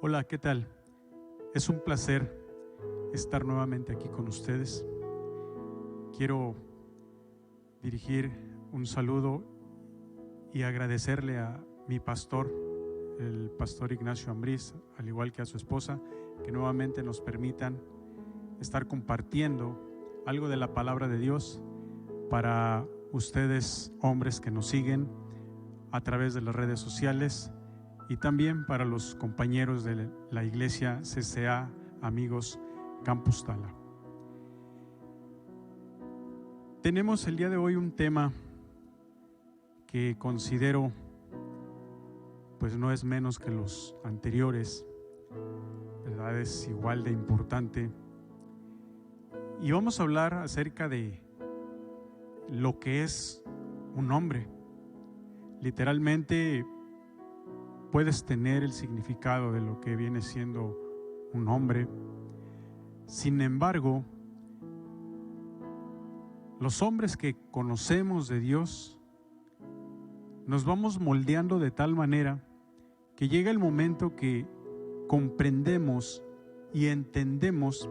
Hola, ¿qué tal? Es un placer estar nuevamente aquí con ustedes. Quiero dirigir un saludo y agradecerle a mi pastor, el pastor Ignacio Ambriz, al igual que a su esposa, que nuevamente nos permitan estar compartiendo algo de la palabra de Dios para ustedes, hombres que nos siguen a través de las redes sociales, y también para los compañeros de la iglesia CCA Amigos Campus Tala. Tenemos el día de hoy un tema que considero pues no es menos que los anteriores, ¿verdad? Es igual de importante. Y vamos a hablar acerca de lo que es un hombre. Literalmente puedes tener el significado de lo que viene siendo un hombre. Sin embargo, los hombres que conocemos de Dios nos vamos moldeando de tal manera que llega el momento que comprendemos y entendemos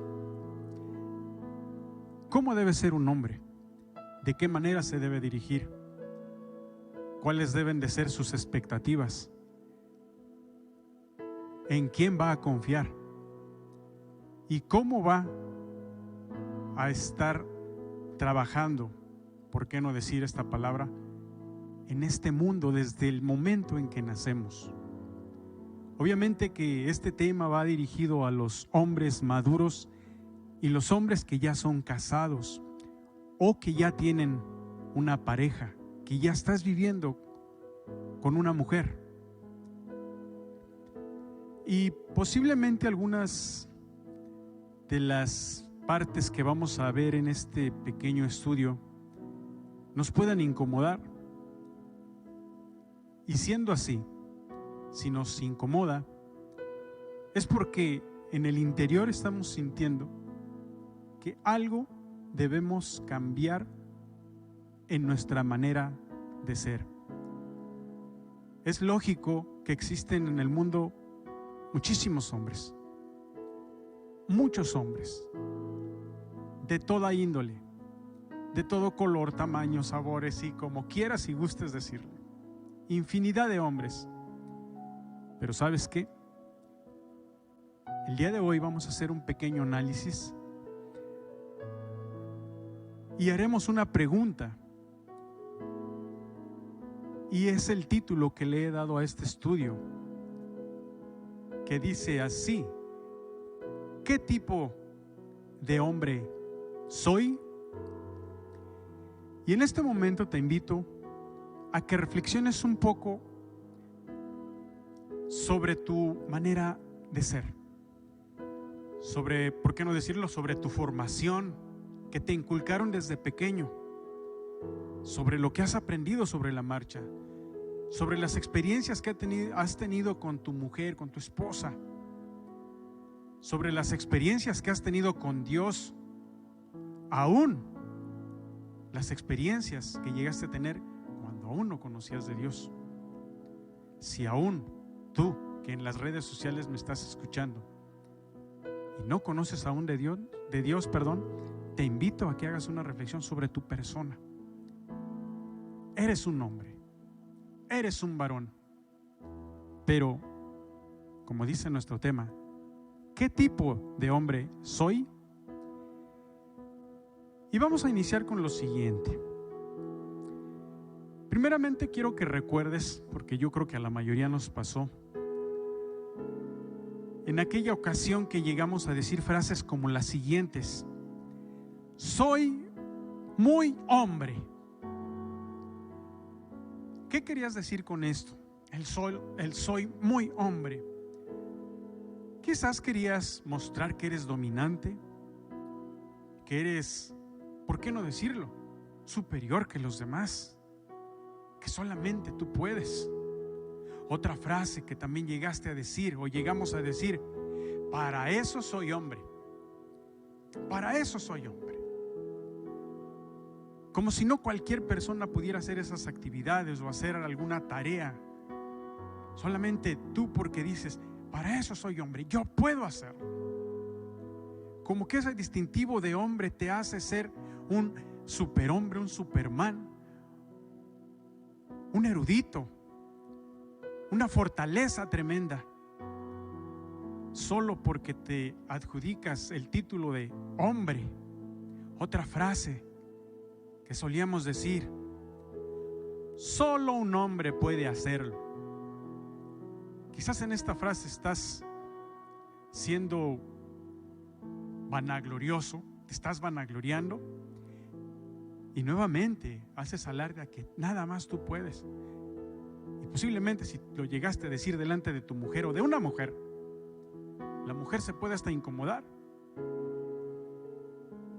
cómo debe ser un hombre, de qué manera se debe dirigir, cuáles deben de ser sus expectativas, en quién va a confiar y cómo va a estar trabajando, ¿por qué no decir esta palabra?, en este mundo desde el momento en que nacemos. Obviamente que este tema va dirigido a los hombres maduros y los hombres que ya son casados o que ya tienen una pareja, que ya estás viviendo con una mujer. Y posiblemente algunas de las partes que vamos a ver en este pequeño estudio nos puedan incomodar. Y siendo así, si nos incomoda, es porque en el interior estamos sintiendo que algo debemos cambiar en nuestra manera de ser. Es lógico que existen en el mundo muchísimos hombres, muchos hombres, de toda índole, de todo color, tamaño, sabores y como quieras y gustes decirle. Infinidad de hombres. Pero ¿sabes qué? El día de hoy vamos a hacer un pequeño análisis y haremos una pregunta. Y es el título que le he dado a este estudio, que dice así: ¿qué tipo de hombre soy? Y en este momento te invito a que reflexiones un poco sobre tu manera de ser, sobre, ¿por qué no decirlo?, sobre tu formación que te inculcaron desde pequeño, sobre lo que has aprendido sobre la marcha, sobre las experiencias que has tenido con tu mujer, con tu esposa, sobre las experiencias que has tenido con Dios, aún las experiencias que llegaste a tener cuando aún no conocías de Dios. Si aún tú, que en las redes sociales me estás escuchando y no conoces aún de Dios, te invito a que hagas una reflexión sobre tu persona. Eres un hombre, eres un varón, pero como dice nuestro tema, ¿qué tipo de hombre soy? Y vamos a iniciar con lo siguiente. Primeramente quiero que recuerdes, porque yo creo que a la mayoría nos pasó, en aquella ocasión que llegamos a decir frases como las siguientes: soy muy hombre. ¿Qué querías decir con esto? El soy muy hombre. Quizás querías mostrar que eres dominante, que eres, ¿por qué no decirlo?, superior que los demás, que solamente tú puedes. Otra frase que también llegaste a decir o llegamos a decir: para eso soy hombre, para eso soy hombre. Como si no cualquier persona pudiera hacer esas actividades o hacer alguna tarea. Solamente tú, porque dices, para eso soy hombre, yo puedo hacerlo. Como que ese distintivo de hombre te hace ser un superhombre, un superman, un erudito, una fortaleza tremenda, solo porque te adjudicas el título de hombre. Otra frase que solíamos decir: solo un hombre puede hacerlo. Quizás en esta frase estás siendo vanaglorioso, te estás vanagloriando y nuevamente haces alarde a que nada más tú puedes. Y posiblemente si lo llegaste a decir delante de tu mujer o de una mujer, la mujer se puede hasta incomodar.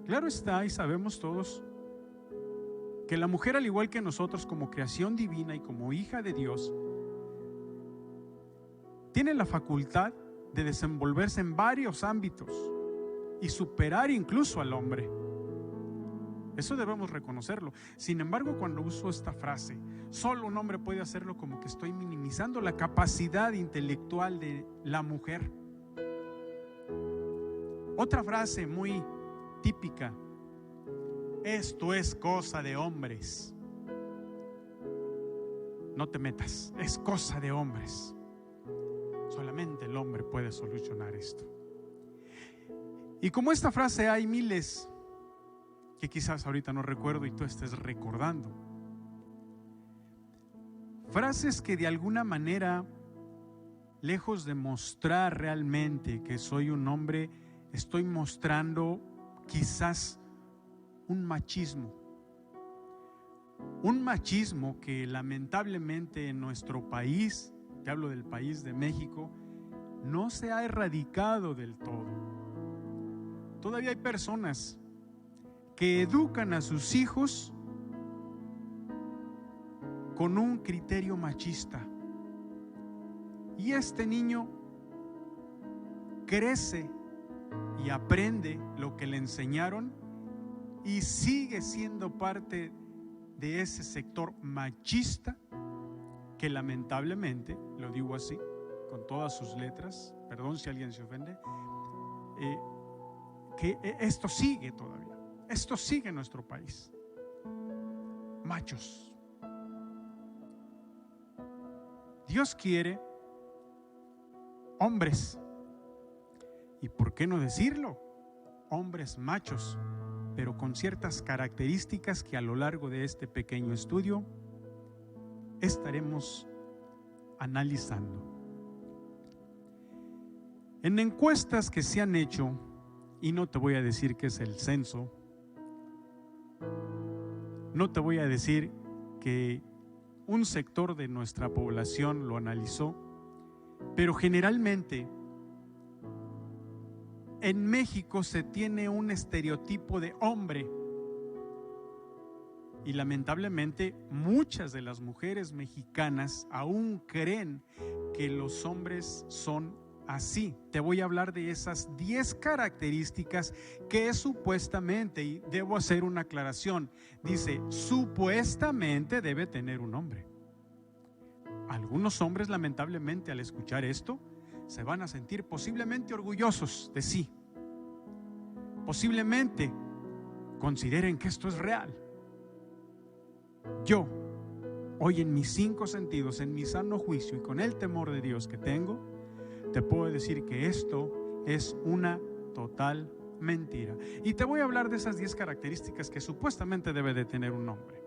Claro está, y sabemos todos que la mujer, al igual que nosotros, como creación divina y como hija de Dios, tiene la facultad de desenvolverse en varios ámbitos y superar incluso al hombre. Eso debemos reconocerlo. Sin embargo, cuando uso esta frase, solo un hombre puede hacerlo, como que estoy minimizando la capacidad intelectual de la mujer. Otra frase muy típica: esto es cosa de hombres. No te metas, es cosa de hombres. Solamente el hombre puede solucionar esto. Y como esta frase hay miles que quizás ahorita no recuerdo y tú estés recordando. Frases que de alguna manera, lejos de mostrar realmente que soy un hombre, estoy mostrando quizás un machismo. Un machismo que lamentablemente en nuestro país, te hablo del país de México, no se ha erradicado del todo. Todavía hay personas que educan a sus hijos con un criterio machista. Y este niño crece y aprende lo que le enseñaron y sigue siendo parte de ese sector machista que lamentablemente, lo digo así, con todas sus letras, perdón si alguien se ofende, que esto sigue todavía, esto sigue en nuestro país. Machos. Dios quiere hombres, y por qué no decirlo, hombres machos, pero con ciertas características que a lo largo de este pequeño estudio estaremos analizando. En encuestas que se han hecho, y no te voy a decir que es el censo, no te voy a decir que un sector de nuestra población lo analizó, pero generalmente en México se tiene un estereotipo de hombre y lamentablemente muchas de las mujeres mexicanas aún creen que los hombres son así. Te voy a hablar de esas 10 características que supuestamente, y debo hacer una aclaración, dice supuestamente debe tener un hombre. Algunos hombres lamentablemente al escuchar esto se van a sentir posiblemente orgullosos de sí. Posiblemente consideren que esto es real. Yo, hoy en mis 5 sentidos, en mi sano juicio y con el temor de Dios que tengo, te puedo decir que esto es una total mentira. Y te voy a hablar de esas 10 características que supuestamente debe de tener un hombre.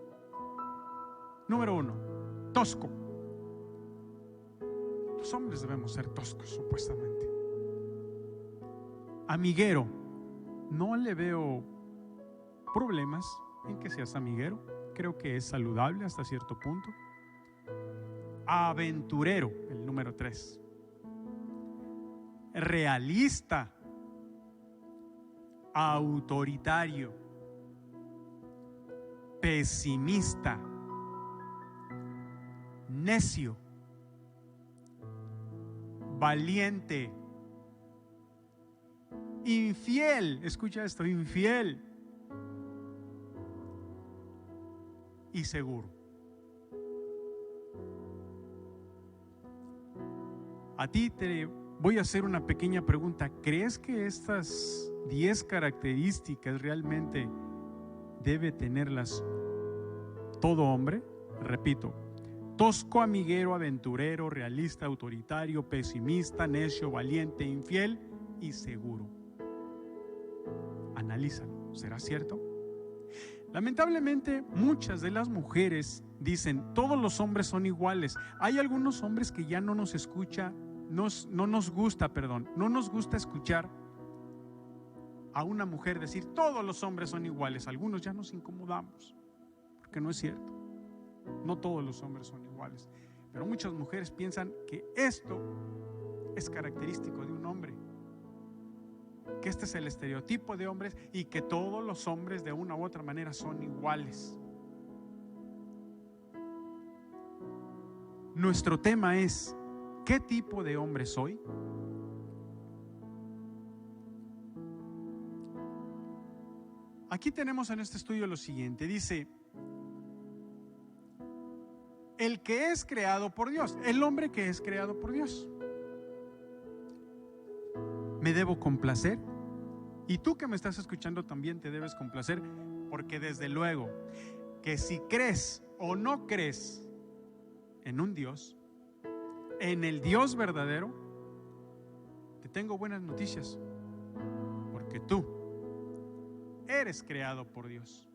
Número 1, tosco. Los hombres debemos ser toscos, supuestamente. Amiguero. No le veo problemas en que seas amiguero. Creo que es saludable hasta cierto punto. Aventurero, el número 3. Realista. Autoritario. Pesimista. Necio. Valiente. Infiel, escucha esto, infiel y seguro. A ti te voy a hacer una pequeña pregunta. ¿Crees que estas 10 características realmente debe tenerlas todo hombre? Repito: tosco, amiguero, aventurero, realista, autoritario, pesimista, necio, valiente, infiel y seguro. Analízalo, ¿será cierto? Lamentablemente, muchas de las mujeres dicen: todos los hombres son iguales. Hay algunos hombres que ya no nos gusta escuchar a una mujer decir: todos los hombres son iguales. Algunos ya nos incomodamos, porque no es cierto. No todos los hombres son iguales, pero muchas mujeres piensan que esto es característico de un hombre, que este es el estereotipo de hombres y que todos los hombres de una u otra manera son iguales. Nuestro tema es: ¿qué tipo de hombre soy? Aquí tenemos en este estudio lo siguiente. Dice: el que es creado por Dios, el hombre que es creado por Dios. ¿Me debo complacer? Y tú que me estás escuchando también te debes complacer, porque desde luego que si crees o no crees en un Dios, en el Dios verdadero, te tengo buenas noticias, porque tú eres creado por Dios.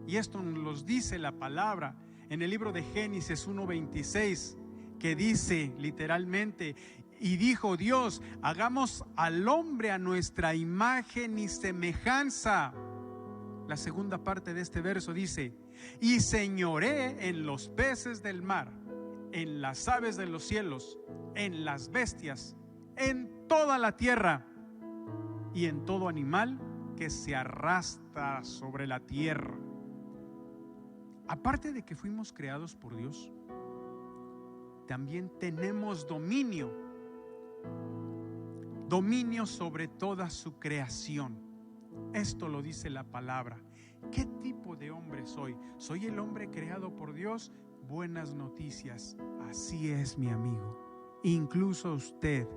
Y esto nos lo dice la palabra en el libro de Génesis 1:26, que dice literalmente: y dijo Dios, hagamos al hombre a nuestra imagen y semejanza. La segunda parte de este verso dice: y señoré en los peces del mar, en las aves de los cielos, en las bestias, en toda la tierra y en todo animal que se arrastra sobre la tierra. Aparte de que fuimos creados por Dios, también tenemos dominio sobre toda su creación. Esto lo dice la palabra. ¿Qué tipo de hombre soy? ¿Soy el hombre creado por Dios? Buenas noticias. Así es, mi amigo. Incluso usted,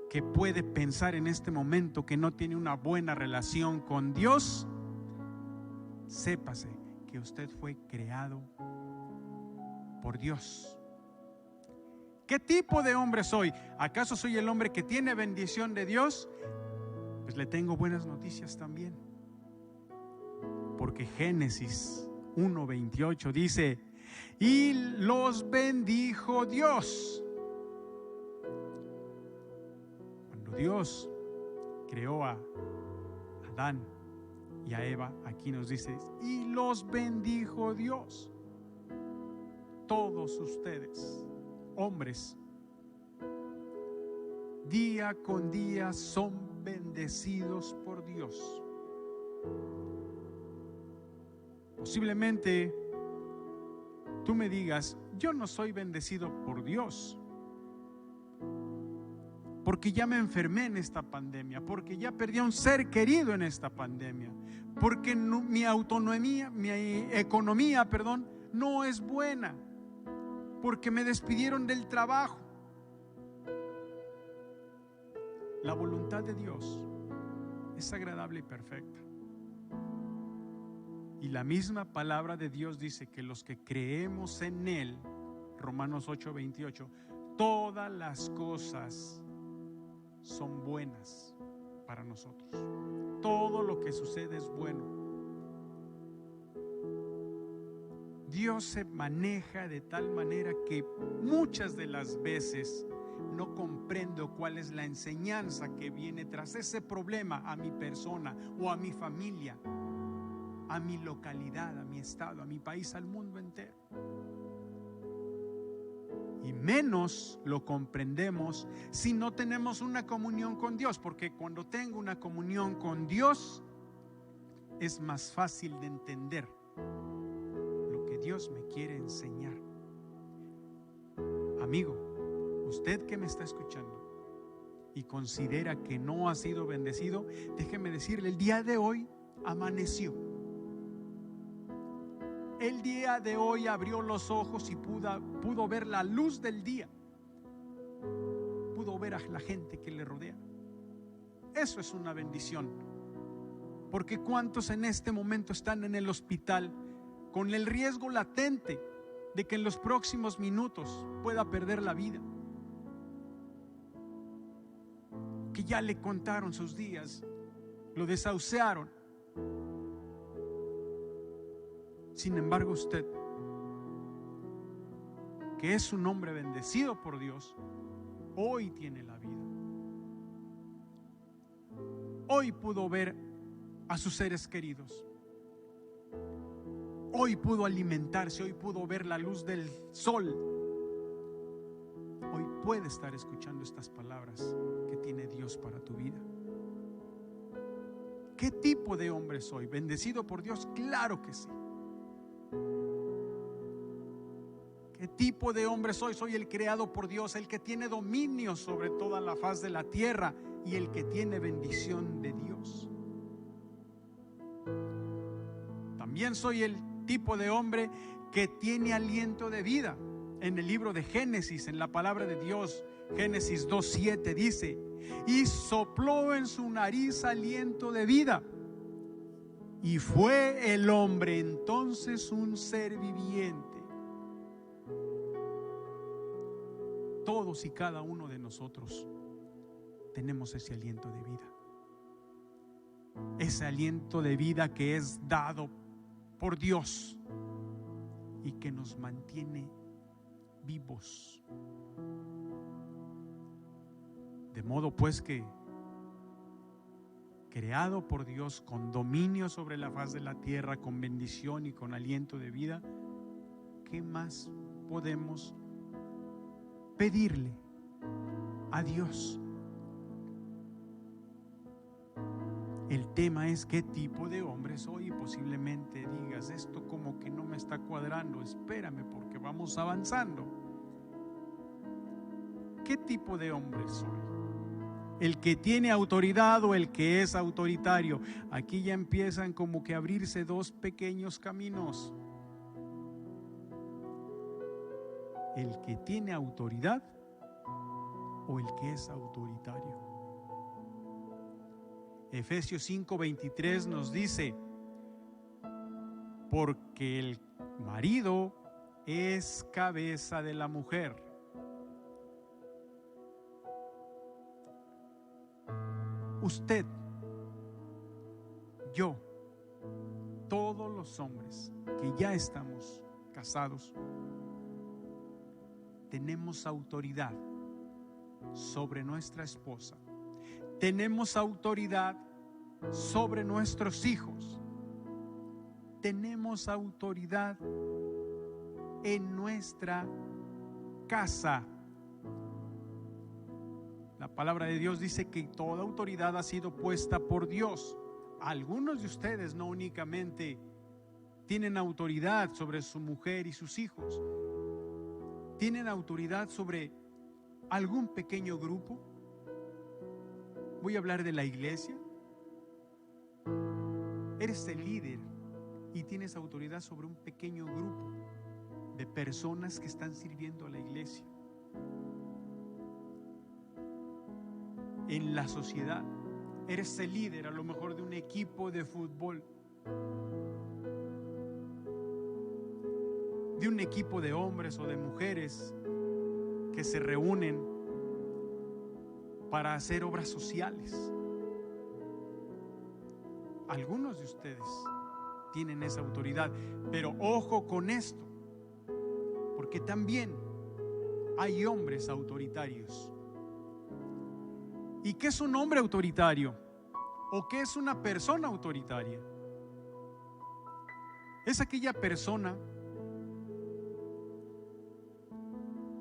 que puede pensar en este momento que no tiene una buena relación con Dios, sépase que usted fue creado por Dios. ¿Qué tipo de hombre soy? ¿Acaso soy el hombre que tiene bendición de Dios? Pues le tengo buenas noticias también, porque Génesis 1:28 dice: y los bendijo Dios. Cuando Dios creó a Adán y a Eva, aquí nos dice: y los bendijo Dios. Todos ustedes, hombres, día con día son bendecidos por Dios. Posiblemente tú me digas: yo no soy bendecido por Dios, porque ya me enfermé en esta pandemia, porque ya perdí a un ser querido en esta pandemia, porque mi economía, no es buena, porque me despidieron del trabajo. La voluntad de Dios es agradable y perfecta. Y la misma palabra de Dios dice que los que creemos en Él, Romanos 8:28, todas las cosas son buenas para nosotros. Todo lo que sucede es bueno. Dios se maneja de tal manera que muchas de las veces no comprendo cuál es la enseñanza que viene tras ese problema a mi persona o a mi familia, a mi localidad, a mi estado, a mi país, al mundo entero. Y menos lo comprendemos si no tenemos una comunión con Dios, porque cuando tengo una comunión con Dios es más fácil de entender lo que Dios me quiere enseñar. Amigo, usted que me está escuchando y considera que no ha sido bendecido, déjeme decirle: el día de hoy amaneció. El día de hoy abrió los ojos y pudo ver la luz del día. pudo ver a la gente que le rodea. Eso es una bendición. Porque ¿cuántos en este momento están en el hospital con el riesgo latente de que en los próximos minutos pueda perder la vida? Que ya le contaron sus días, lo desahuciaron. Sin embargo, usted, que es un hombre bendecido por Dios, hoy tiene la vida. Hoy pudo ver a sus seres queridos. Hoy pudo alimentarse, hoy pudo ver la luz del sol. Hoy puede estar escuchando estas palabras que tiene Dios para tu vida. ¿Qué tipo de hombre soy? ¿Bendecido por Dios? Claro que sí. ¿Qué tipo de hombre soy? Soy el creado por Dios, el que tiene dominio sobre toda la faz de la tierra y el que tiene bendición de Dios. También soy el tipo de hombre que tiene aliento de vida. En el libro de Génesis, en la palabra de Dios, Génesis 2:7 dice: y sopló en su nariz aliento de vida, y fue el hombre entonces un ser viviente. Todos y cada uno de nosotros tenemos ese aliento de vida. Ese aliento de vida que es dado por Dios y que nos mantiene vivos. De modo pues que, creado por Dios con dominio sobre la faz de la tierra, con bendición y con aliento de vida, ¿qué más podemos pedirle a Dios? El tema es qué tipo de hombre soy, y posiblemente digas: esto como que no me está cuadrando, espérame porque vamos avanzando. ¿Qué tipo de hombre soy? ¿El que tiene autoridad o el que es autoritario? Aquí ya empiezan como que a abrirse dos pequeños caminos. ¿El que tiene autoridad o el que es autoritario? Efesios 5:23 nos dice: porque el marido es cabeza de la mujer. Usted, yo, todos los hombres que ya estamos casados, tenemos autoridad sobre nuestra esposa. Tenemos autoridad sobre nuestros hijos. Tenemos autoridad en nuestra casa. La palabra de Dios dice que toda autoridad ha sido puesta por Dios. Algunos de ustedes no únicamente tienen autoridad sobre su mujer y sus hijos, tienen autoridad sobre algún pequeño grupo. Voy a hablar de la iglesia. Eres el líder y tienes autoridad sobre un pequeño grupo de personas que están sirviendo a la iglesia. En la sociedad, eres el líder a lo mejor de un equipo de fútbol, de un equipo de hombres o de mujeres que se reúnen para hacer obras sociales. Algunos de ustedes tienen esa autoridad, pero ojo con esto, porque también hay hombres autoritarios. ¿Y qué es un hombre autoritario? ¿O qué es una persona autoritaria? Es aquella persona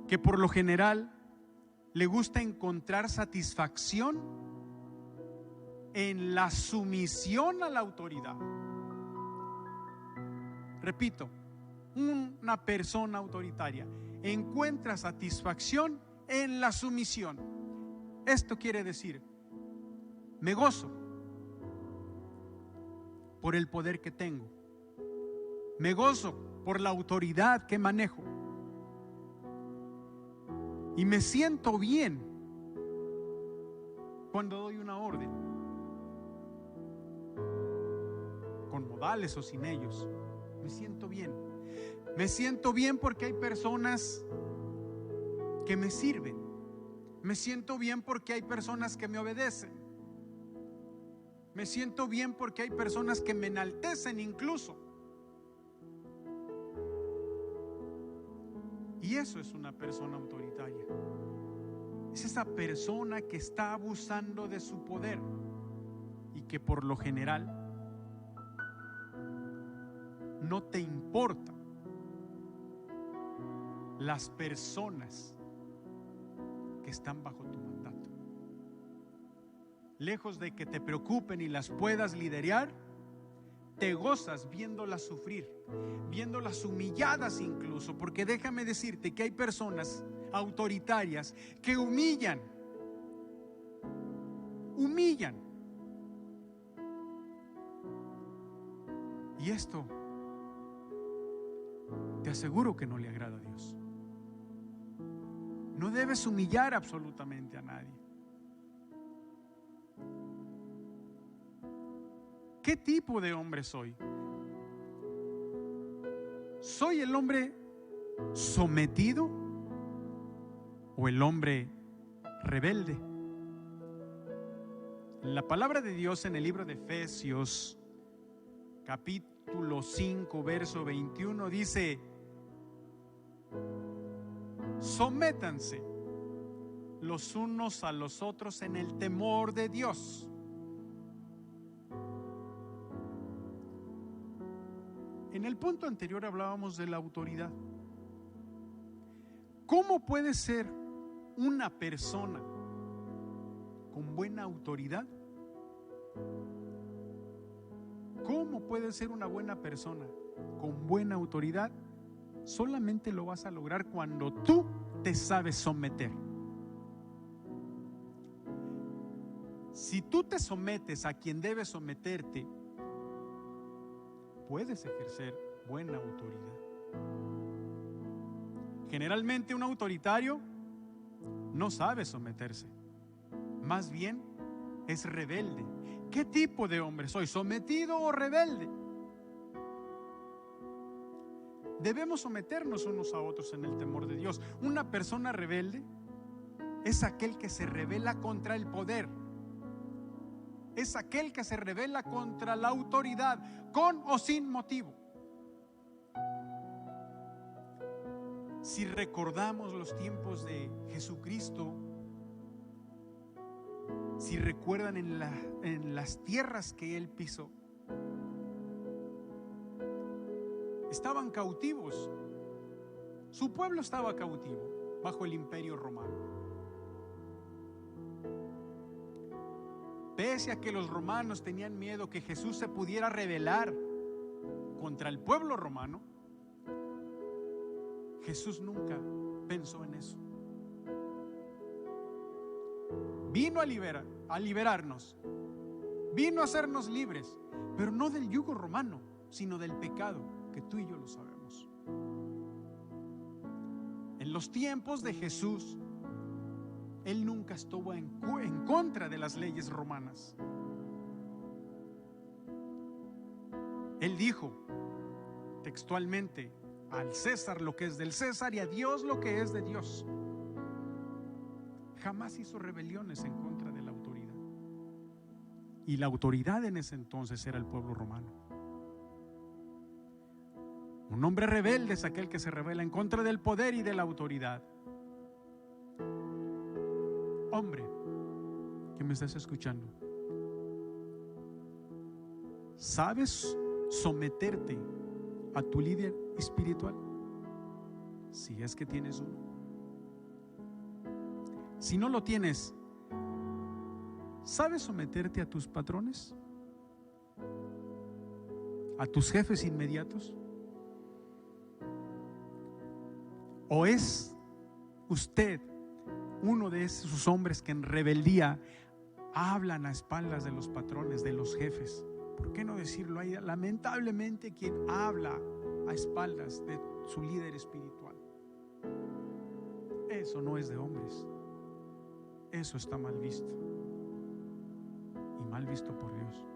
que por lo general le gusta encontrar satisfacción en la sumisión a la autoridad. Repito, una persona autoritaria encuentra satisfacción en la sumisión. Esto quiere decir, me gozo por el poder que tengo, me gozo por la autoridad que manejo y me siento bien cuando doy una orden, con modales o sin ellos. Me siento bien. Me siento bien porque hay personas que me sirven. Me siento bien porque hay personas que me obedecen. Me siento bien porque hay personas que me enaltecen incluso. Y eso es una persona autoritaria. Es esa persona que está abusando de su poder y que por lo general no te importa las personas que están bajo tu mandato. Lejos de que te preocupen y las puedas liderar, te gozas viéndolas sufrir, viéndolas humilladas incluso, porque déjame decirte que hay personas autoritarias que humillan. Y esto, te aseguro que no le agrada a Dios. No debes humillar absolutamente a nadie. ¿Qué tipo de hombre soy? ¿Soy el hombre sometido o el hombre rebelde? La palabra de Dios en el libro de Efesios, capítulo 5, verso 21, dice: sométanse los unos a los otros en el temor de Dios. En el punto anterior hablábamos de la autoridad. ¿Cómo puede ser una persona con buena autoridad? ¿Cómo puede ser una buena persona con buena autoridad? Solamente lo vas a lograr cuando tú te sabes someter. Si tú te sometes a quien debes someterte, puedes ejercer buena autoridad. Generalmente un autoritario no sabe someterse, más bien es rebelde. ¿Qué tipo de hombre soy? ¿Sometido o rebelde? Debemos someternos unos a otros en el temor de Dios. Una persona rebelde es aquel que se rebela contra el poder. Es aquel que se rebela contra la autoridad, con o sin motivo. Si recordamos los tiempos de Jesucristo, si recuerdan en las tierras que Él pisó, estaban cautivos. Su pueblo estaba cautivo bajo el imperio romano. Pese a que los romanos tenían miedo que Jesús se pudiera rebelar contra el pueblo romano, Jesús nunca pensó en eso. Vino a liberarnos, vino a hacernos libres, pero no del yugo romano, sino del pecado, que tú y yo lo sabemos. En los tiempos de Jesús, Él nunca estuvo en contra de las leyes romanas. Él dijo textualmente: al César lo que es del César y a Dios lo que es de Dios. Jamás hizo rebeliones en contra de la autoridad. Y la autoridad en ese entonces era el pueblo romano. Un hombre rebelde es aquel que se rebela en contra del poder y de la autoridad. Hombre que me estás escuchando, ¿sabes someterte a tu líder espiritual? Si es que tienes uno. Si no lo tienes, ¿sabes someterte a tus patrones? ¿A tus jefes inmediatos? ¿O es usted uno de esos hombres que en rebeldía hablan a espaldas de los patrones, de los jefes? ¿Por qué no decirlo? Hay lamentablemente quien habla a espaldas de su líder espiritual. Eso no es de hombres. Eso está mal visto. mal visto por Dios.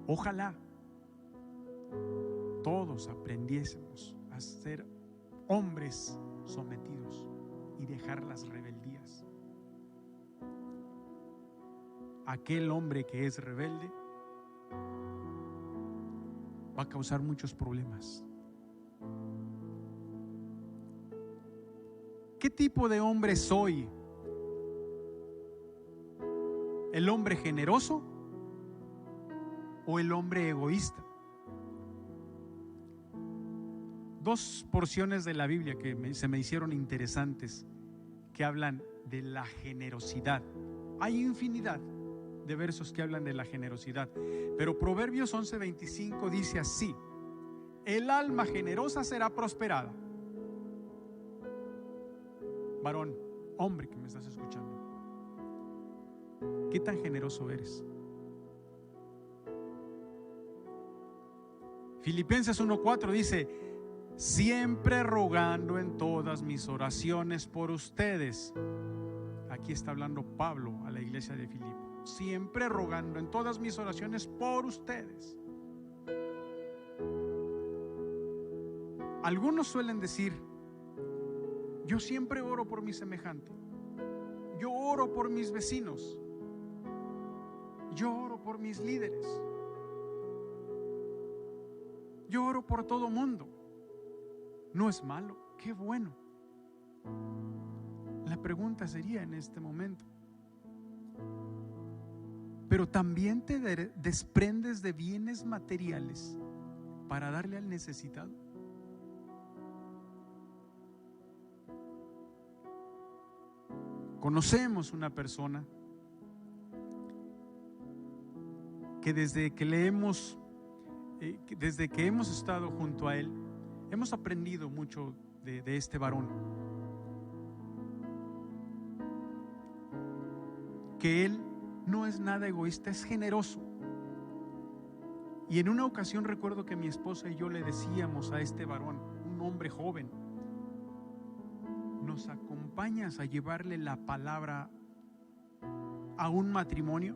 Ojalá todos aprendiésemos a ser hombres sometidos y dejar las rebeldías. Aquel hombre que es rebelde va a causar muchos problemas. ¿Qué tipo de hombre soy? ¿El hombre generoso o el hombre egoísta? Dos porciones de la Biblia que se me hicieron interesantes, que hablan de la generosidad. Hay infinidad de versos que hablan de la generosidad, pero Proverbios 11:25 dice así: el alma generosa será prosperada. Varón, hombre que me estás escuchando, ¿qué tan generoso eres? Filipenses 1:4 dice: siempre rogando en todas mis oraciones por ustedes. Aquí está hablando Pablo a la iglesia de Filipo. Siempre rogando en todas mis oraciones por ustedes. Algunos suelen decir: yo siempre oro por mi semejante, yo oro por mis vecinos, yo oro por mis líderes, yo oro por todo mundo. No es malo, qué bueno. La pregunta sería en este momento: pero también te desprendes de bienes materiales para darle al necesitado. Conocemos una persona que desde que hemos estado junto a él, hemos aprendido mucho de este varón. Que él no es nada egoísta, es generoso. Y en una ocasión recuerdo que mi esposa y yo le decíamos a este varón, un hombre joven: ¿nos acompañas a llevarle la palabra a un matrimonio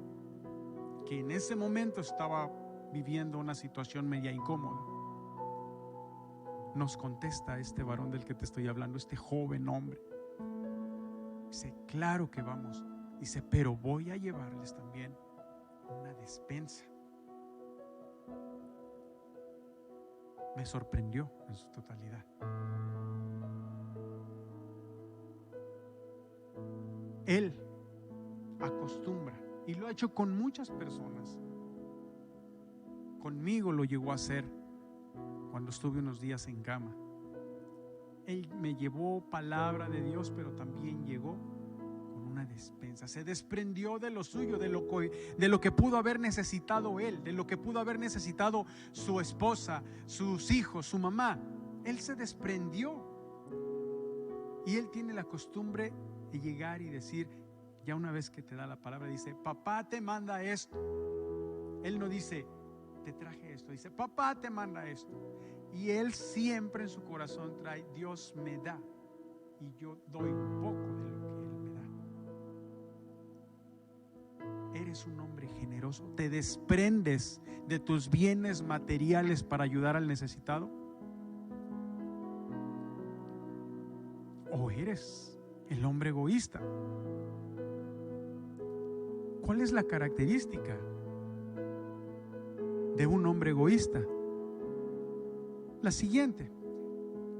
que en ese momento estaba viviendo una situación media incómoda? Nos contesta este varón del que te estoy hablando, este joven hombre. Dice: claro que vamos. Dice: pero voy a llevarles también una despensa. Me sorprendió en su totalidad. Él acostumbra, y lo ha hecho con muchas personas. Conmigo lo llegó a hacer cuando estuve unos días en cama. Él me llevó palabra de Dios, pero también llegó con una despensa. Se desprendió de lo suyo, de lo que pudo haber necesitado él, de lo que pudo haber necesitado su esposa, sus hijos, su mamá. Él se desprendió. Y él tiene la costumbre de llegar y decir, ya una vez que te da la palabra, dice: papá te manda esto. Él no dice: te traje esto, dice: papá te manda esto. Y él siempre en su corazón trae: Dios me da, y yo doy un poco de lo que él me da. Eres un hombre generoso. ¿Te desprendes de tus bienes materiales para ayudar al necesitado? ¿O eres el hombre egoísta? ¿Cuál es la característica de un hombre egoísta? La siguiente: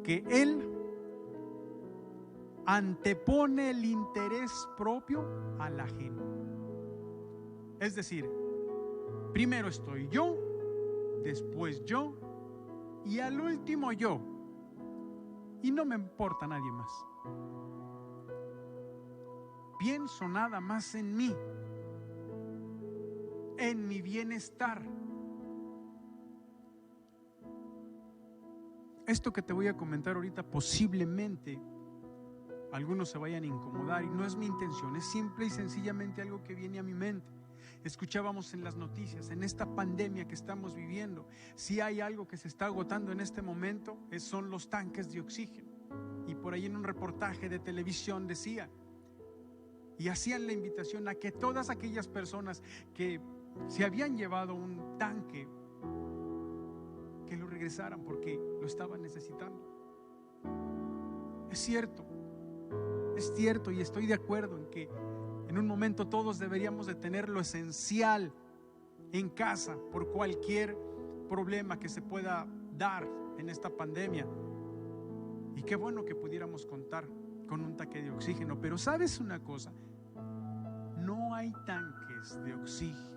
que él antepone el interés propio al ajeno. Es decir, primero estoy yo, después yo, y al último yo, y no me importa nadie más. Pienso nada más en mí, en mi bienestar. Esto que te voy a comentar ahorita, posiblemente algunos se vayan a incomodar, y no es mi intención, es simple y sencillamente algo que viene a mi mente. Escuchábamos en las noticias, en esta pandemia que estamos viviendo, si hay algo que se está agotando en este momento, son los tanques de oxígeno. Y por ahí en un reportaje de televisión decía: y hacían la invitación a que todas aquellas personas que se habían llevado un tanque, que lo regresaran porque lo estaban necesitando. Es cierto y estoy de acuerdo en que en un momento todos deberíamos de tener lo esencial en casa por cualquier problema que se pueda dar en esta pandemia. Y qué bueno que pudiéramos contar con un tanque de oxígeno. Pero ¿sabes una cosa? No hay tanques de oxígeno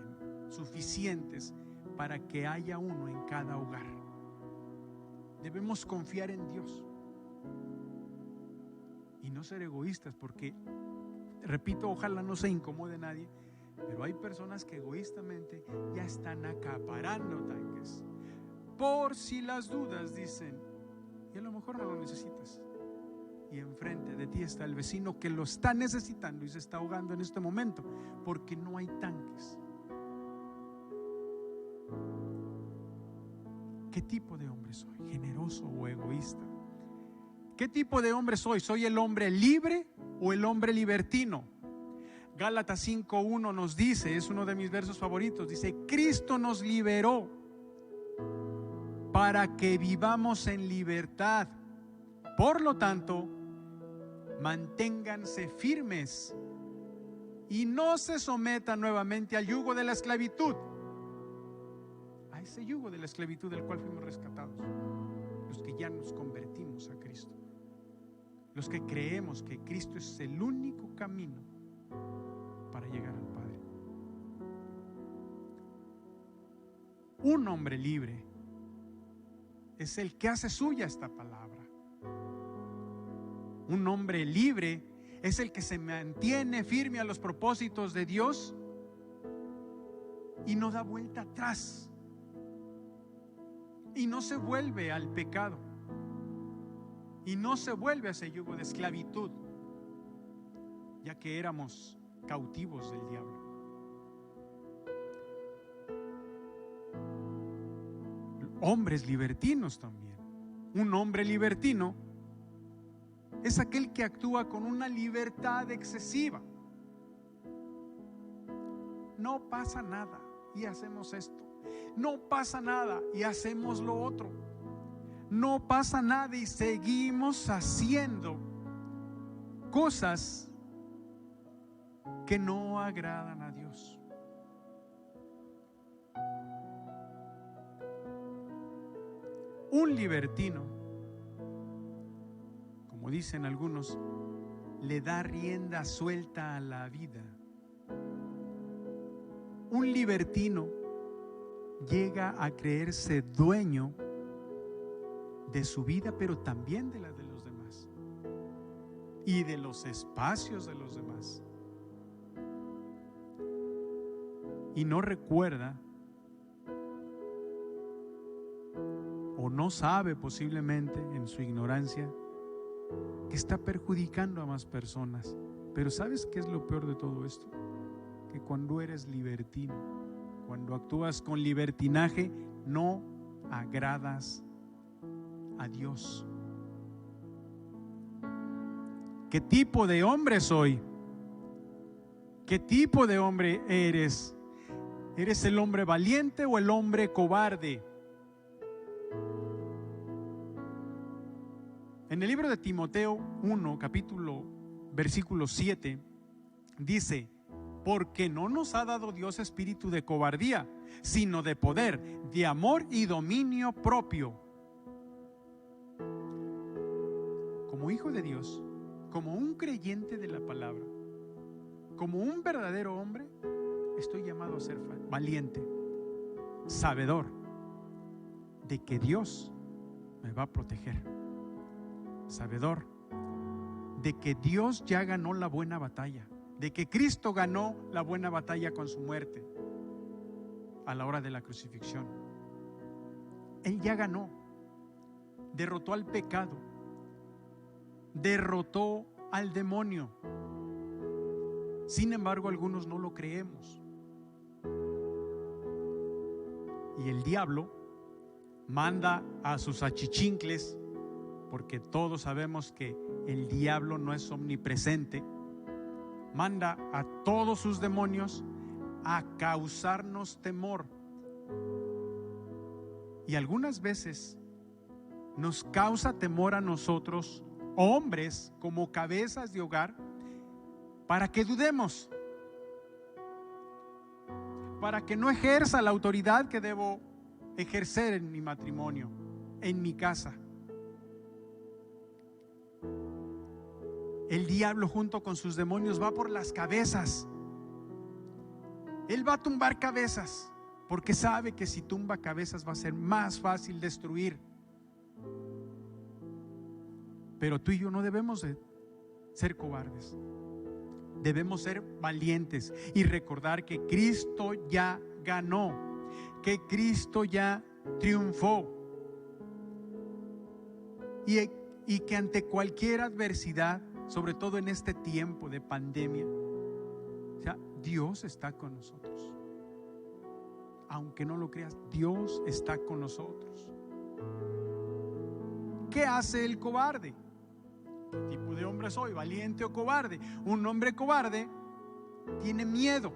suficientes para que haya uno en cada hogar. Debemos confiar en Dios y no ser egoístas, porque, repito, ojalá no se incomode nadie, pero hay personas que egoístamente ya están acaparando tanques por si las dudas, dicen, y a lo mejor no lo necesitas, y enfrente de ti está el vecino que lo está necesitando y se está ahogando en este momento porque no hay tanques. ¿Qué tipo de hombre soy? ¿Generoso o egoísta? ¿Qué tipo de hombre soy? ¿Soy el hombre libre o el hombre libertino? Gálatas 5:1 nos dice, es uno de mis versos favoritos, dice: Cristo nos liberó para que vivamos en libertad. Por lo tanto, manténganse firmes y no se sometan nuevamente al yugo de la esclavitud, a ese yugo de la esclavitud del cual fuimos rescatados, los que ya nos convertimos a Cristo, los que creemos que Cristo es el único camino para llegar al Padre. Un hombre libre es el que hace suya esta palabra. Un hombre libre es el que se mantiene firme a los propósitos de Dios y no da vuelta atrás y no se vuelve al pecado y no se vuelve a ese yugo de esclavitud, ya que éramos cautivos del diablo. Hombres libertinos también. Un hombre libertino es aquel que actúa con una libertad excesiva. No pasa nada y hacemos esto. No pasa nada y hacemos lo otro. No pasa nada y seguimos haciendo cosas que no agradan a Dios. Un libertino, como dicen algunos, le da rienda suelta a la vida. Un libertino llega a creerse dueño de su vida, pero también de la de los demás y de los espacios de los demás. Y no recuerda o no sabe, posiblemente en su ignorancia, que está perjudicando a más personas. Pero ¿sabes qué es lo peor de todo esto? Que cuando eres libertino, cuando actúas con libertinaje, no agradas a Dios. ¿Qué tipo de hombre soy? ¿Qué tipo de hombre eres? ¿Eres el hombre valiente o el hombre cobarde? En el libro de Timoteo 1, versículo 7, dice: porque no nos ha dado Dios espíritu de cobardía, sino de poder, de amor y dominio propio. Como hijo de Dios, como un creyente de la palabra, como un verdadero hombre, estoy llamado a ser valiente, sabedor de que Dios me va a proteger, sabedor de que Dios ya ganó la buena batalla, de que Cristo ganó la buena batalla con su muerte a la hora de la crucifixión. Él ya ganó, derrotó al pecado, derrotó al demonio. Sin embargo, algunos no lo creemos. Y el diablo manda a sus achichincles, porque todos sabemos que el diablo no es omnipresente, manda a todos sus demonios a causarnos temor. Y algunas veces nos causa temor a nosotros, hombres, como cabezas de hogar, para que dudemos, para que no ejerza la autoridad que debo ejercer en mi matrimonio, en mi casa. El diablo junto con sus demonios va por las cabezas. Él va a tumbar cabezas, porque sabe que si tumba cabezas va a ser más fácil destruir. Pero tú y yo no debemos de ser cobardes. Debemos ser valientes y recordar que Cristo ya ganó, que Cristo ya triunfó, y que ante cualquier adversidad, sobre todo en este tiempo de pandemia, o sea, Dios está con nosotros. Aunque no lo creas, Dios está con nosotros. ¿Qué hace el cobarde? ¿Qué tipo de hombre soy? ¿Valiente o cobarde? Un hombre cobarde tiene miedo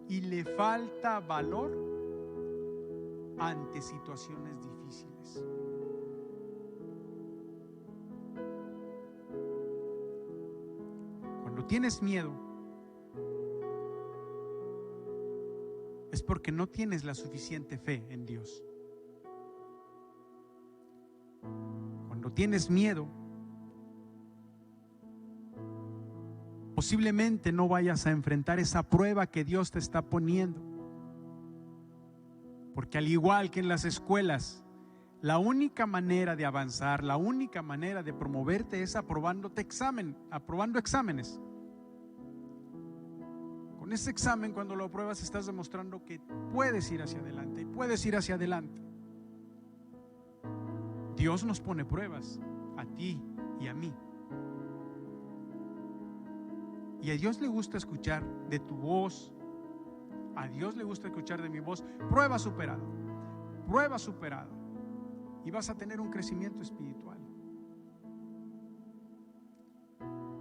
y le falta valor ante situaciones difíciles. Cuando tienes miedo, es porque no tienes la suficiente fe en Dios. Cuando tienes miedo, posiblemente no vayas a enfrentar esa prueba que Dios te está poniendo. Porque al igual que en las escuelas, la única manera de avanzar, la única manera de promoverte es aprobando exámenes. Con ese examen, cuando lo apruebas, estás demostrando que puedes ir hacia adelante y puedes ir hacia adelante. Dios nos pone pruebas a ti y a mí. Y a Dios le gusta escuchar de tu voz. A Dios le gusta escuchar de mi voz. Prueba superada. Prueba superada. Y vas a tener un crecimiento espiritual.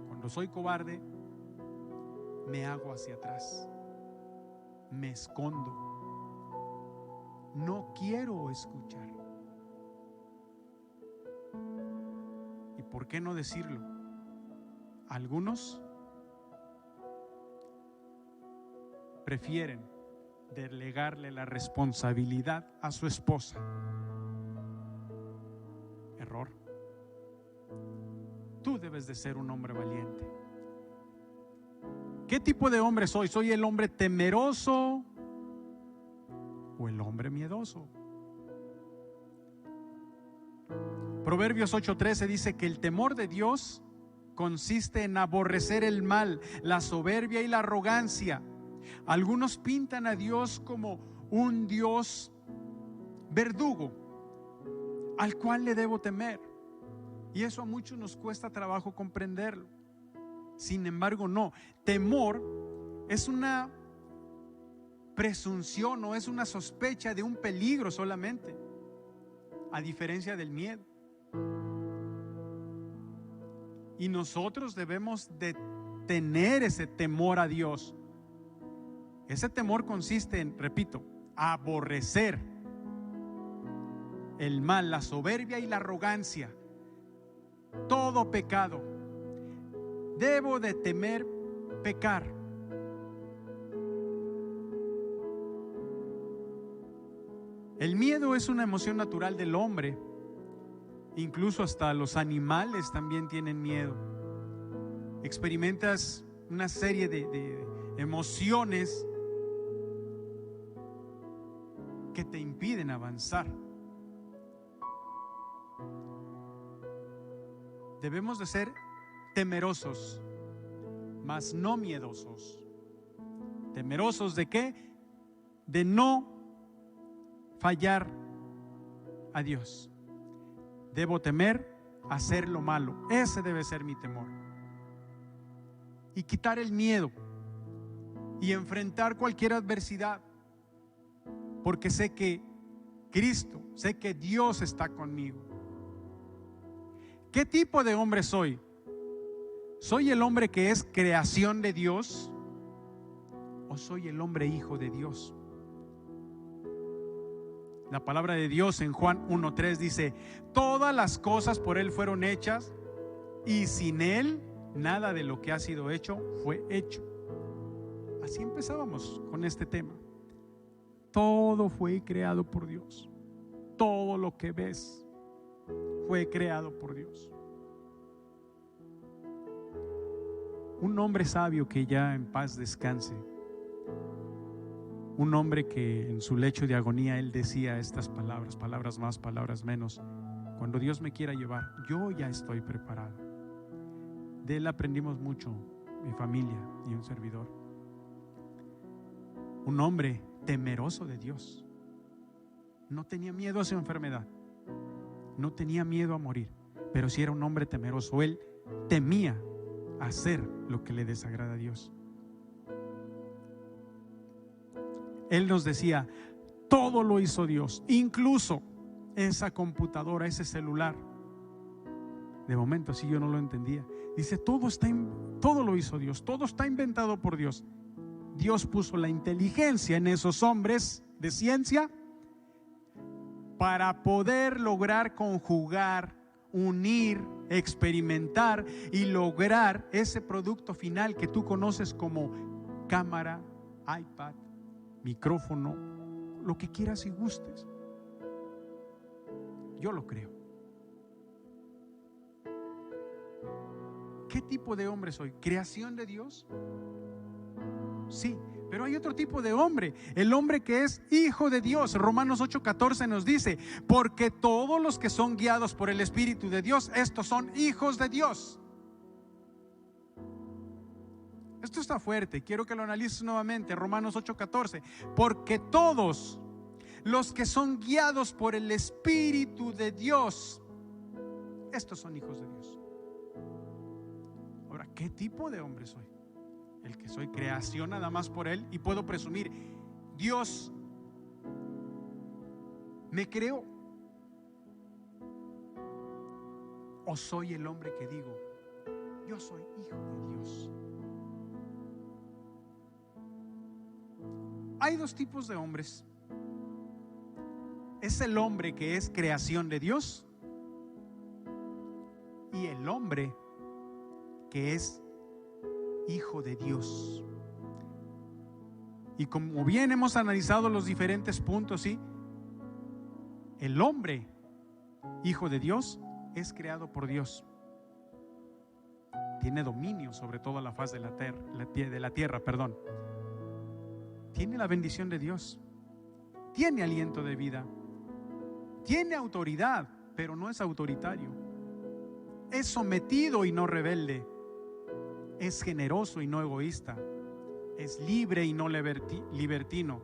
Cuando soy cobarde, me hago hacia atrás. Me escondo. No quiero escuchar. ¿Y por qué no decirlo? Algunos prefieren delegarle la responsabilidad a su esposa. Error. Tú debes de ser un hombre valiente. ¿Qué tipo de hombre soy? ¿Soy el hombre temeroso o el hombre miedoso? Proverbios 8:13 dice que el temor de Dios consiste en aborrecer el mal, la soberbia y la arrogancia. Algunos pintan a Dios como un Dios verdugo al cual le debo temer, y eso a muchos nos cuesta trabajo comprenderlo. Sin embargo, no. Temor es una presunción o es una sospecha de un peligro solamente, a diferencia del miedo. Y nosotros debemos de tener ese temor a Dios. Ese temor consiste en, repito, aborrecer el mal, la soberbia y la arrogancia, todo pecado. Debo de temer pecar. El miedo es una emoción natural del hombre. Incluso hasta los animales también tienen miedo. Experimentas una serie de emociones que te impiden avanzar. Debemos de ser temerosos, mas no miedosos. ¿Temerosos de qué? De no fallar a Dios. Debo temer hacer lo malo. Ese debe ser mi temor. Y quitar el miedo y enfrentar cualquier adversidad, porque sé que Cristo, sé que Dios está conmigo. ¿Qué tipo de hombre soy? ¿Soy el hombre que es creación de Dios o soy el hombre hijo de Dios? La palabra de Dios en Juan 1:3 dice: todas las cosas por Él fueron hechas y sin Él nada de lo que ha sido hecho fue hecho. Así empezábamos con este tema. Todo fue creado por Dios. Todo lo que ves fue creado por Dios. Un hombre sabio que ya en paz descanse, un hombre que en su lecho de agonía él decía estas palabras, palabras más, palabras menos: cuando Dios me quiera llevar, yo ya estoy preparado. De él aprendimos mucho, mi familia y un servidor. Un hombre temeroso de Dios. No tenía miedo a su enfermedad, no tenía miedo a morir, pero sí era un hombre temeroso. Él temía hacer lo que le desagrada a Dios. Él nos decía: todo lo hizo Dios, incluso esa computadora, ese celular. De momento así yo no lo entendía. Dice: todo lo hizo Dios, todo está inventado por Dios. Dios puso la inteligencia en esos hombres de ciencia para poder lograr conjugar, unir, experimentar y lograr ese producto final que tú conoces como cámara, iPad, micrófono, lo que quieras y gustes. Yo lo creo. ¿Qué tipo de hombre soy? ¿Creación de Dios? Sí, pero hay otro tipo de hombre, el hombre que es hijo de Dios. Romanos 8:14 nos dice: porque todos los que son guiados por el Espíritu de Dios, estos son hijos de Dios. Esto está fuerte, quiero que lo analices nuevamente. Romanos 8:14: porque todos los que son guiados por el Espíritu de Dios, estos son hijos de Dios. Ahora, ¿qué tipo de hombre soy? El que soy creación nada más por Él y puedo presumir: Dios me creó. ¿O soy el hombre que digo: yo soy hijo de Dios? Hay dos tipos de hombres. Es el hombre que es creación de Dios y el hombre que es hijo de Dios. Y como bien hemos analizado los diferentes puntos, ¿sí? El hombre hijo de Dios es creado por Dios. Tiene dominio sobre toda la faz de la tierra. Tiene la bendición de Dios. Tiene aliento de vida. Tiene autoridad, pero no es autoritario. Es sometido y no rebelde. Es generoso y no egoísta. Es libre y no libertino.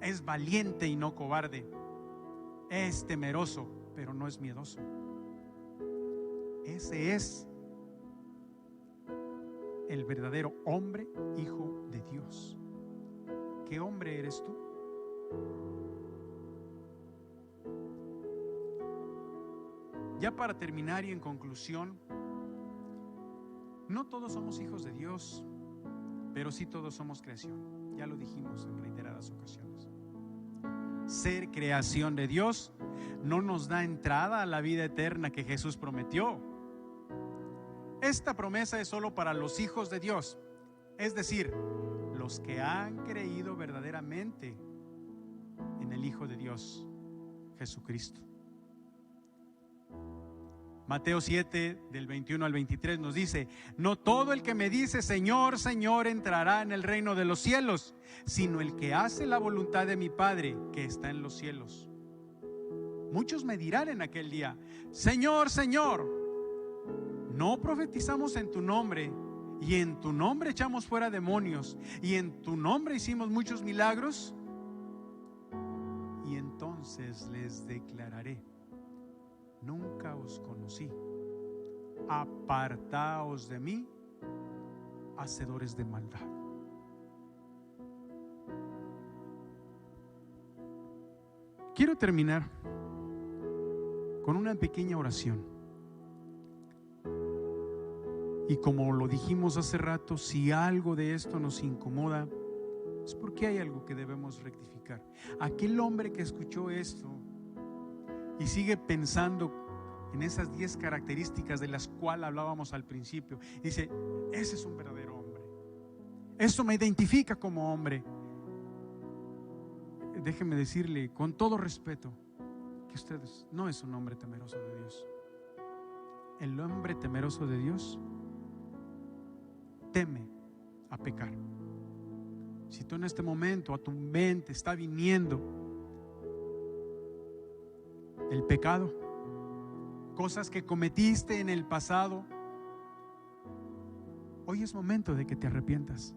Es valiente y no cobarde. Es temeroso, pero no es miedoso. Ese es el verdadero hombre, hijo de Dios. ¿Qué hombre eres tú? Ya para terminar y en conclusión, no todos somos hijos de Dios, pero sí todos somos creación. Ya lo dijimos en reiteradas ocasiones. Ser creación de Dios no nos da entrada a la vida eterna que Jesús prometió. Esta promesa es solo para los hijos de Dios, es decir, los que han creído verdaderamente en el Hijo de Dios, Jesucristo. Mateo 7, del 21 al 23 nos dice: no todo el que me dice Señor, Señor entrará en el reino de los cielos, sino el que hace la voluntad de mi Padre que está en los cielos. Muchos me dirán en aquel día: Señor, Señor, ¿no profetizamos en tu nombre? Y en tu nombre echamos fuera demonios, y en tu nombre hicimos muchos milagros. Y entonces les declararé: nunca os conocí, apartaos de mí, hacedores de maldad. Quiero terminar con una pequeña oración. Y como lo dijimos hace rato, si algo de esto nos incomoda, es porque hay algo que debemos rectificar. Aquel hombre que escuchó esto y sigue pensando en esas 10 características de las cuales hablábamos al principio, dice: ese es un verdadero hombre, eso me identifica como hombre. Déjeme decirle con todo respeto que usted no es un hombre temeroso de Dios. El hombre temeroso de Dios teme a pecar. Si tú en este momento a tu mente está viniendo el pecado, cosas que cometiste en el pasado, hoy es momento de que te arrepientas,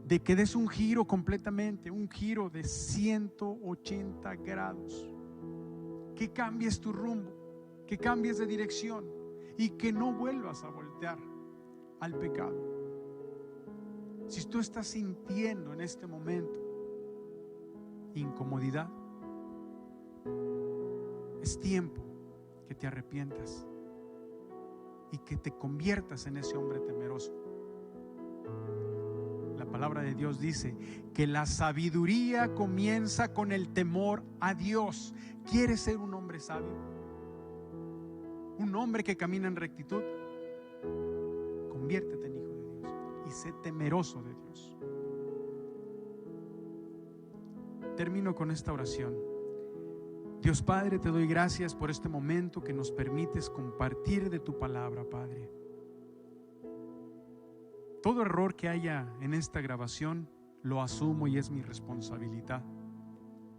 de que des un giro completamente, un giro de 180 grados, que cambies tu rumbo, que cambies de dirección y que no vuelvas a voltear al pecado. Si tú estás sintiendo en este momento incomodidad, es tiempo que te arrepientas y que te conviertas en ese hombre temeroso. La palabra de Dios dice que la sabiduría comienza con el temor a Dios. ¿Quieres ser un hombre sabio? Un hombre que camina en rectitud. Conviértete en hijo de Dios y sé temeroso de Dios. Termino con esta oración. Dios Padre, te doy gracias por este momento que nos permites compartir de tu palabra, Padre. Todo error que haya en esta grabación lo asumo y es mi responsabilidad.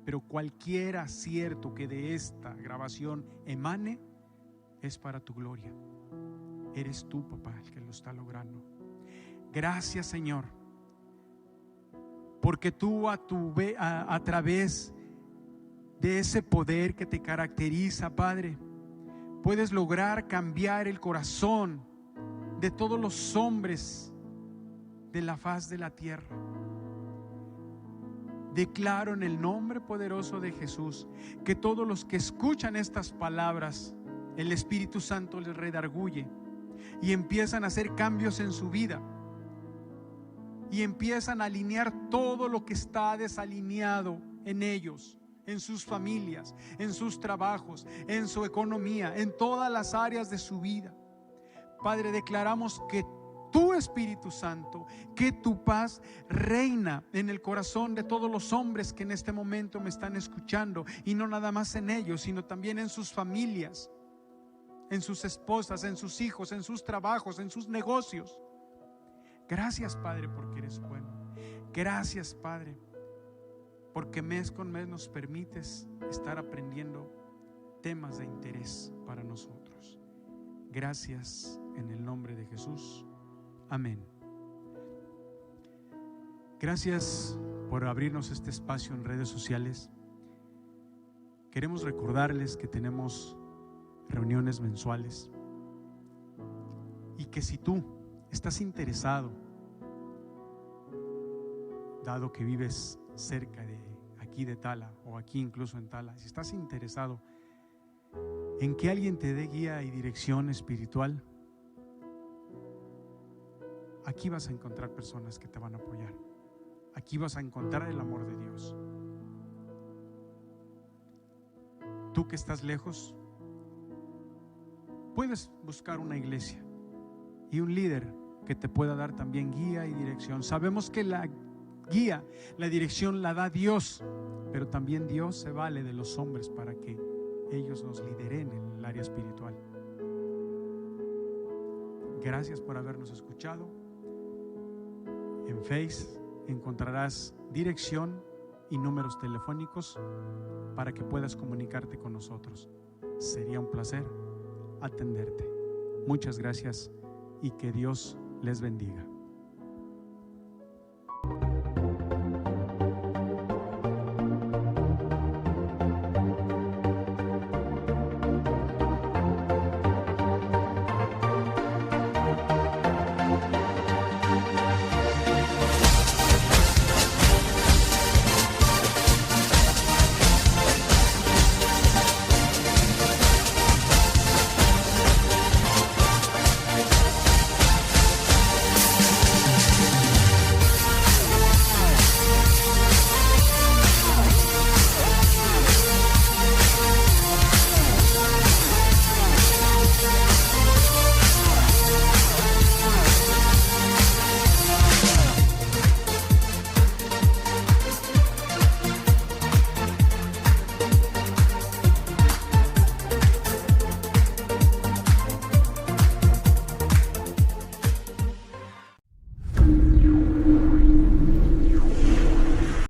Pero cualquier acierto que de esta grabación emane es para tu gloria. Eres tú, papá, el que lo está logrando. Gracias, Señor, porque tú a través de ese poder que te caracteriza, Padre, puedes lograr cambiar el corazón de todos los hombres de la faz de la tierra. Declaro en el nombre poderoso de Jesús que todos los que escuchan estas palabras, el Espíritu Santo les redarguye y empiezan a hacer cambios en su vida y empiezan a alinear todo lo que está desalineado en ellos, en sus familias, en sus trabajos, en su economía, en todas las áreas de su vida. Padre, declaramos que tu Espíritu Santo, que tu paz reina en el corazón de todos los hombres que en este momento me están escuchando, y no nada más en ellos, sino también en sus familias, en sus esposas, en sus hijos, en sus trabajos, en sus negocios. Gracias, Padre, porque eres bueno. Gracias, Padre, porque mes con mes nos permites estar aprendiendo temas de interés para nosotros. Gracias en el nombre de Jesús. Amén. Gracias por abrirnos este espacio en redes sociales. Queremos recordarles que tenemos reuniones mensuales y que si tú estás interesado, dado que vives cerca de aquí de Tala o aquí incluso en Tala, si estás interesado en que alguien te dé guía y dirección espiritual, aquí vas a encontrar personas que te van a apoyar. Aquí vas a encontrar el amor de Dios. Tú que estás lejos, puedes buscar una iglesia y un líder que te pueda dar también guía y dirección. Sabemos que la guía, la dirección la da Dios, pero también Dios se vale de los hombres para que ellos nos lideren en el área espiritual. Gracias por habernos escuchado. En Face encontrarás dirección y números telefónicos para que puedas comunicarte con nosotros. Sería un placer atenderte. Muchas gracias y que Dios les bendiga.